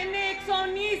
NA119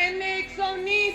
NA119,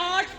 8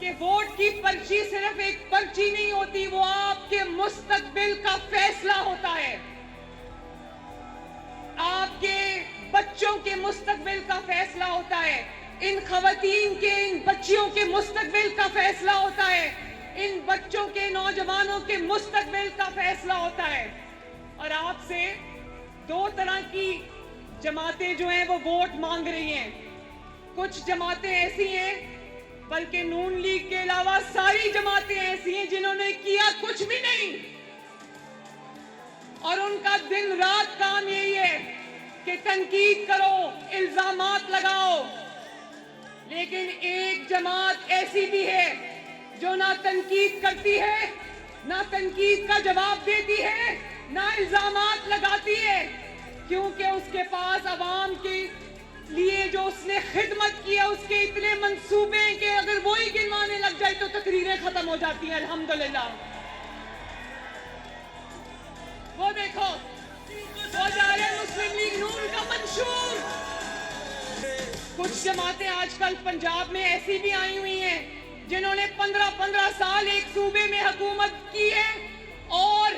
کہ vote کی پرچی صرف ایک پرچی نہیں ہوتی، وہ آپ کے مستقبل کا فیصلہ ہوتا ہے، آپ کے بچوں کے مستقبل کا فیصلہ ہوتا ہے، ان خواتین کے، ان بچیوں کے مستقبل کا فیصلہ ہوتا ہے، ان بچوں کے، نوجوانوں کے مستقبل کا فیصلہ ہوتا ہے۔ اور آپ سے دو طرح کی جماعتیں جو ہیں وہ ووٹ مانگ رہی ہیں۔ کچھ جماعتیں ایسی ہیں، بلکہ نون لیگ کے علاوہ ساری جماعتیں ایسی ہیں جنہوں نے کیا کچھ بھی نہیں، اور ان کا دن رات کام یہی ہے کہ تنقید کرو، الزامات لگاؤ۔ لیکن ایک جماعت ایسی بھی ہے جو نہ تنقید کرتی ہے، نہ تنقید کا جواب دیتی ہے، نہ الزامات لگاتی ہے، کیونکہ اس کے پاس عوام کے لیے جو اس نے خدمت کی ہے اس کے اتنے منصوبے ہیں کہ اگر وہی گنوانے لگ جائے تو تقریریں ختم ہو جاتی ہیں۔ الحمدللہ وہ دیکھو، وہ جا رہے مسلم لیگ نون کا منشور۔ کچھ جماعتیں آج کل پنجاب میں ایسی بھی آئی ہوئی ہیں جنہوں نے 15 سال ایک صوبے میں حکومت کی ہے، اور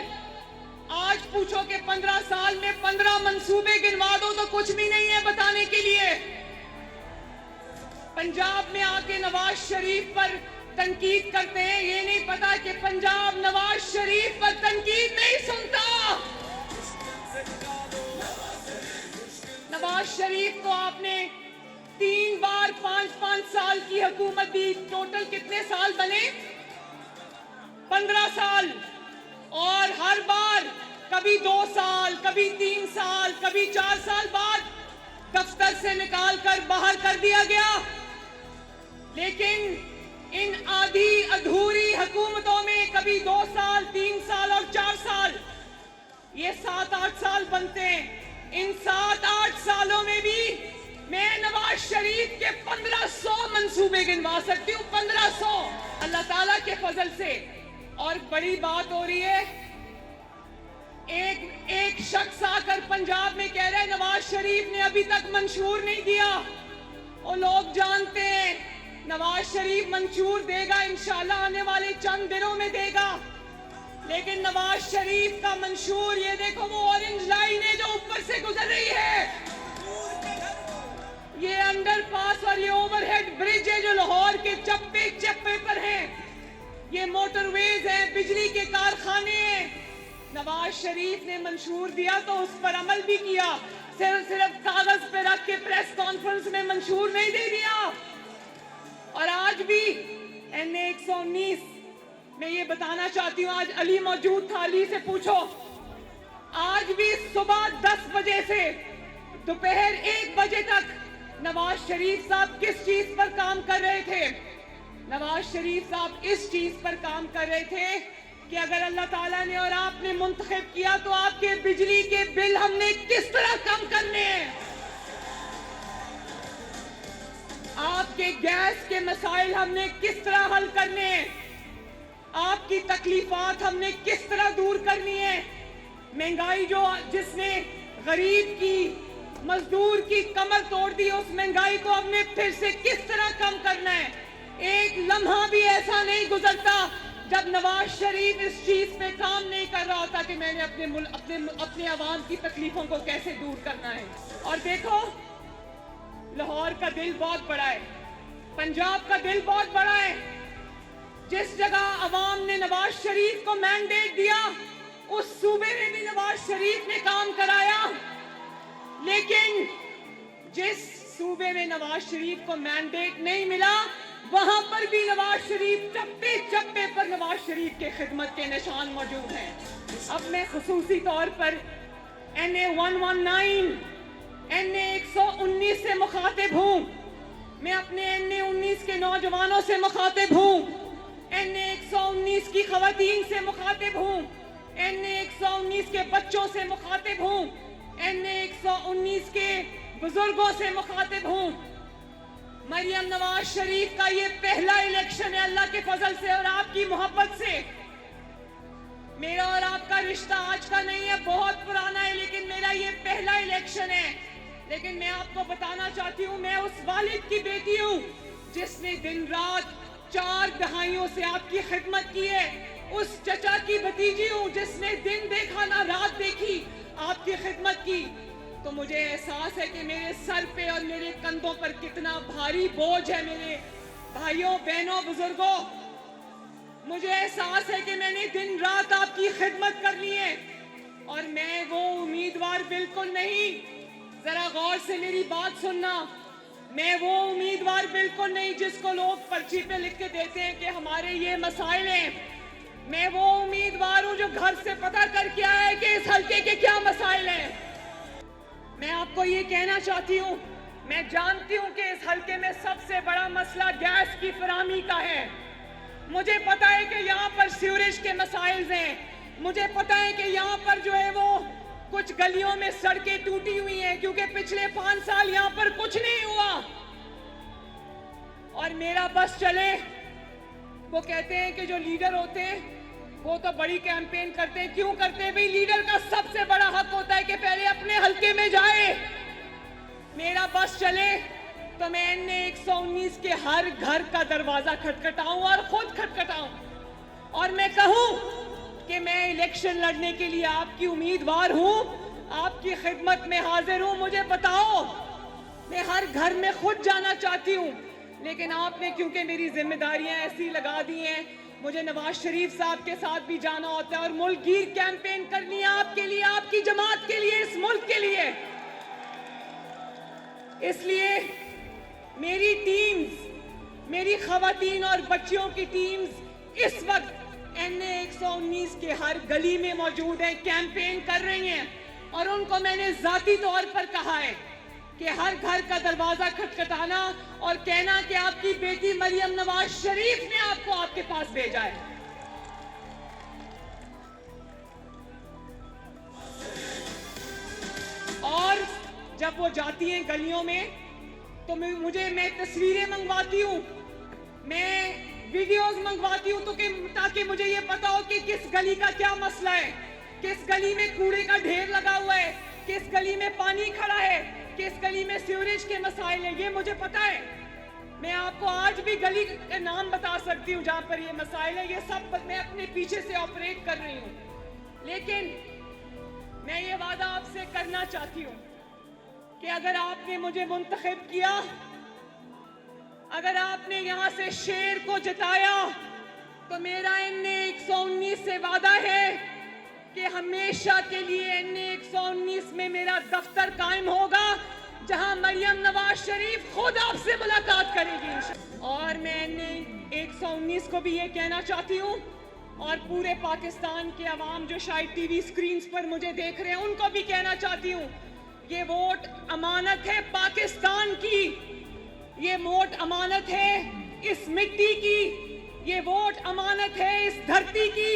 آج پوچھو کہ 15 سال میں 15 منصوبے گنوا دو تو کچھ بھی نہیں ہے بتانے کے لیے۔ پنجاب میں آ کے نواز شریف پر تنقید کرتے ہیں، یہ نہیں پتا کہ پنجاب نواز شریف پر تنقید نہیں سنتا۔ نواز شریف کو آپ نے 3 بار 5 سال کی حکومت دی، ٹوٹل کتنے سال بنے؟ 15 سال، اور ہر بار کبھی 2 سال، کبھی 3 سال، کبھی 4 سال بعد دفتر سے نکال کر باہر کر دیا گیا۔ لیکن ان آدھی ادھوری حکومتوں میں کبھی 2 سال، 3 سال اور 4 سال، یہ 7-8 سال بنتے ہیں۔ ان 7-8 سالوں میں بھی میں نواز شریف کے 1500 منصوبے گنوا سکتی ہوں، 1500 اللہ تعالیٰ کے فضل سے۔ اور بڑی بات ہو رہی ہے، ایک شخص آ کر پنجاب میں کہہ رہا ہے نواز شریف نے ابھی تک منشور نہیں دیا۔ اور لوگ جانتے ہیں نواز شریف منشور دے گا، انشاءاللہ آنے والے چند دنوں میں دے گا۔ لیکن نواز شریف کا منشور، یہ دیکھو وہ اورنج لائن ہے جو اوپر سے گزر رہی ہے، یہ انڈر پاس اور یہ اوور ہیڈ برج ہے جو لاہور کے چپے چپے پر ہیں، یہ موٹر ویز ہیں، بجلی کے کارخانے ہیں۔ نواز شریف نے منشور دیا تو اس پر عمل بھی کیا، صرف کاغذ پہ رکھ کے پریس کانفرنس میں منشور نہیں دے دیا۔ اور آج بھی NA 119 میں یہ بتانا چاہتی ہوں، آج علی موجود تھا، علی سے پوچھو، آج بھی صبح 10 بجے سے دوپہر 1 بجے تک نواز شریف صاحب کس چیز پر کام کر رہے تھے؟ نواز شریف صاحب اس چیز پر کام کر رہے تھے کہ اگر اللہ تعالیٰ نے اور آپ نے منتخب کیا تو آپ کے بجلی کے بل ہم نے کس طرح کم کرنے ہیں، آپ کے گیس کے مسائل ہم نے کس طرح حل کرنے ہیں، آپ کی تکلیفات ہم نے کس طرح دور کرنی ہے۔ مہنگائی جس نے غریب کی، مزدور کی کمر توڑ دی، اس مہنگائی کو ہم نے پھر سے کس طرح کم کرنا ہے۔ ایک لمحہ بھی ایسا نہیں گزرتا جب نواز شریف اس چیز پہ کام نہیں کر رہا ہوتا کہ میں نے اپنے عوام کی تکلیفوں کو کیسے دور کرنا ہے۔ اور دیکھو، لاہور کا دل بہت بڑا ہے، پنجاب کا دل بہت بڑا ہے۔ جس جگہ عوام نے نواز شریف کو مینڈیٹ دیا اس صوبے میں بھی نواز شریف نے کام کرایا، لیکن جس صوبے میں نواز شریف کو مینڈیٹ نہیں ملا وہاں پر بھی نواز شریف چپے چپے پر نواز شریف کے خدمت کے نشان موجود ہیں۔ اب میں خصوصی طور پر NA 119 NA 119 سے مخاطب ہوں، میں اپنے NA 19 کے نوجوانوں سے مخاطب ہوں، NA 119 کی خواتین سے مخاطب ہوں، NA 119 کے بچوں سے مخاطب ہوں، NA 119 کے بزرگوں سے مخاطب ہوں۔ مریم نواز شریف کا یہ پہلا الیکشن ہے اللہ کے فضل سے اور آپ کی محبت سے۔ میرا اور آپ کا رشتہ آج کا نہیں ہے، بہت پرانا ہے، لیکن میرا یہ پہلا الیکشن ہے۔ لیکن میں آپ کو بتانا چاہتی ہوں، میں اس والد کی بیٹی ہوں جس نے دن رات 4 دہائیوں سے آپ کی خدمت کی ہے، اس چچا کی بھتیجی ہوں جس نے دن دیکھا نہ رات دیکھی، آپ کی خدمت کی، تو مجھے احساس ہے کہ میرے سر پہ اور میرے کندھوں پر کتنا بھاری بوجھ ہے۔ میرے بھائیوں، بہنوں، بزرگوں، مجھے احساس ہے کہ میں نے دن رات آپ کی خدمت کرنی ہے، اور میں وہ امیدوار بالکل نہیں، ذرا غور سے میری بات سننا، میں وہ امیدوار بالکل نہیں جس کو لوگ پرچی پہ لکھ کے دیتے ہیں کہ ہمارے یہ مسائل ہیں۔ میں وہ امیدوار ہوں جو گھر سے پتہ کر کے آیا ہے کہ اس حلقے کے کیا مسائل ہیں۔ میں آپ کو یہ کہنا چاہتی ہوں، میں جانتی ہوں کہ اس حلقے میں سب سے بڑا مسئلہ گیس کی فراہمی کا ہے۔ مجھے پتا ہے کہ یہاں پر سیوریج کے مسائل ہیں، مجھے پتا ہے کہ یہاں پر جو ہے وہ کچھ گلیوں میں سڑکیں ٹوٹی ہوئی ہیں کیونکہ پچھلے 5 سال یہاں پر کچھ نہیں ہوا، اور میرا بس چلے۔ وہ کہتے ہیں کہ جو لیڈر ہوتے ہیں وہ تو بڑی کیمپین کرتے ہیں، کیوں کرتے ہیں بھئی؟ لیڈر کا سب سے بڑا حق ہوتا ہے کہ پہلے اپنے حلقے میں جائے۔ میرا بس چلے تو میں NA-119 کے ہر گھر کا دروازہ کھٹکھٹاؤں اور خود کھٹکھٹاؤں، اور میں کہوں کہ میں الیکشن لڑنے کے لیے آپ کی امیدوار ہوں، آپ کی خدمت میں حاضر ہوں، مجھے بتاؤ۔ میں ہر گھر میں خود جانا چاہتی ہوں، لیکن آپ نے کیونکہ میری ذمہ داریاں ایسی لگا دی ہیں، مجھے نواز شریف صاحب کے ساتھ بھی جانا ہوتا ہے اور ملک گیر کیمپین کرنی ہے آپ کے لیے، آپ کی جماعت کے لیے، اس ملک کے لیے۔ اس لیے میری ٹیمز، میری خواتین اور بچیوں کی ٹیمز اس وقت NA-119 کے ہر گلی میں موجود ہیں، کیمپین کر رہی ہیں، اور ان کو میں نے ذاتی طور پر کہا ہے کہ ہر گھر کا دروازہ کھٹکھٹانا اور کہنا کہ آپ کی بیٹی مریم نواز شریف نے آپ کو آپ کے پاس بھیجا ہے۔ اور جب وہ جاتی ہیں گلیوں میں تو میں تصویریں منگواتی ہوں، میں ویڈیوز منگواتی ہوں تاکہ مجھے یہ پتا ہو کہ کس گلی کا کیا مسئلہ ہے، کس گلی میں کوڑے کا ڈھیر لگا ہوا ہے، کس گلی میں پانی کھڑا ہے، کس گلی میں سیوریج کے مسائل ہیں، یہ مجھے پتا ہے۔ میں آپ کو آج بھی گلی کا نام بتا سکتی ہوں جہاں پر یہ مسائل ہیں، یہ سب میں اپنے پیچھے سے آپریٹ کر رہی ہوں۔ لیکن میں یہ وعدہ آپ سے کرنا چاہتی ہوں کہ اگر آپ نے مجھے منتخب کیا، اگر آپ نے یہاں سے شیر کو جتایا، تو میرا NA-119 سے وعدہ ہے کہ ہمیشہ کے لیے NA-119 میں میرا دفتر قائم ہوگا، جہاں مریم نواز شریف خود آپ سے ملاقات کرے گی۔ اور میں NA-119 کو بھی یہ کہنا چاہتی ہوں، اور پورے پاکستان کے عوام جو شاید ٹی وی سکرینز پر مجھے دیکھ رہے ہیں ان کو بھی کہنا چاہتی ہوں، یہ ووٹ امانت ہے پاکستان کی، یہ ووٹ امانت ہے اس مٹی کی، یہ ووٹ امانت ہے اس دھرتی کی،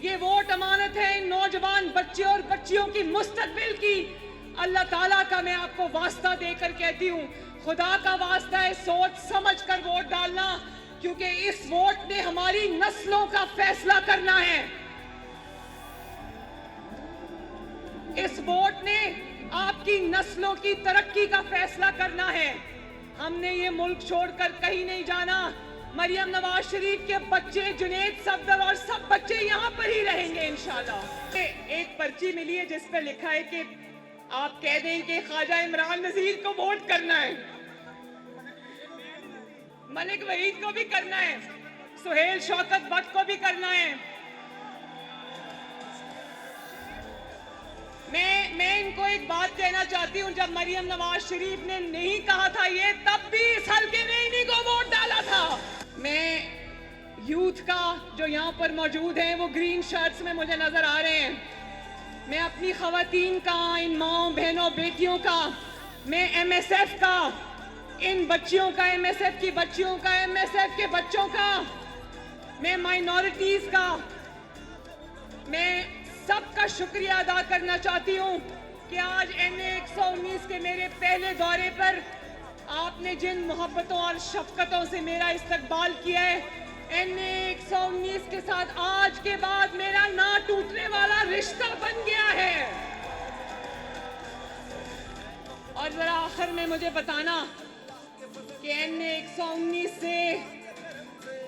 یہ ووٹ امانت ہے ان نوجوان بچے اور بچیوں کی مستقبل کی۔ اللہ تعالیٰ کا میں آپ کو واسطہ دے کر کہتی ہوں، خدا کا واسطہ ہے، سوچ سمجھ کر ووٹ ڈالنا، کیونکہ اس ووٹ نے ہماری نسلوں کا فیصلہ کرنا ہے۔ اس ووٹ نے آپ کی نسلوں کی ترقی کا فیصلہ کرنا ہے۔ ہم نے یہ ملک چھوڑ کر کہیں نہیں جانا، مریم نواز شریف کے بچے، جنید صفدر اور سب بچے یہاں پر ہی رہیں گے انشاءاللہ۔ ایک پرچی ملی ہے جس پہ لکھا ہے کہ آپ کہہ دیں کہ خواجہ عمران نذیر کو ووٹ کرنا ہے، ملک وحید کو بھی کرنا ہے، سہیل شوکت بٹ کو بھی کرنا ہے۔ میں ان کو ایک بات کہنا چاہتی ہوں، جب مریم نواز شریف نے نہیں کہا تھا یہ، تب بھی اس حلقے میں انہی کو ووٹ ڈالا تھا۔ میں یوتھ کا جو یہاں پر موجود ہیں وہ گرین شرٹس میں مجھے نظر آ رہے ہیں، میں اپنی خواتین کا، ان ماؤں بہنوں بیٹیوں کا، میں MSF کا، ان بچیوں کا، MSF کی بچیوں کا، MSF کے بچوں کا، میں مائنورٹیز کا، میں سب کا شکریہ ادا کرنا چاہتی ہوں کہ آج NA-119 کے میرے پہلے دورے پر آپ نے جن محبتوں اور شفقتوں سے میرا استقبال کیا ہے، NA-119 کے ساتھ آج کے بعد میرا نہ ٹوٹنے والا رشتہ بن گیا ہے۔ اور ذرا آخر میں مجھے بتانا کہ NA-119 سے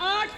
8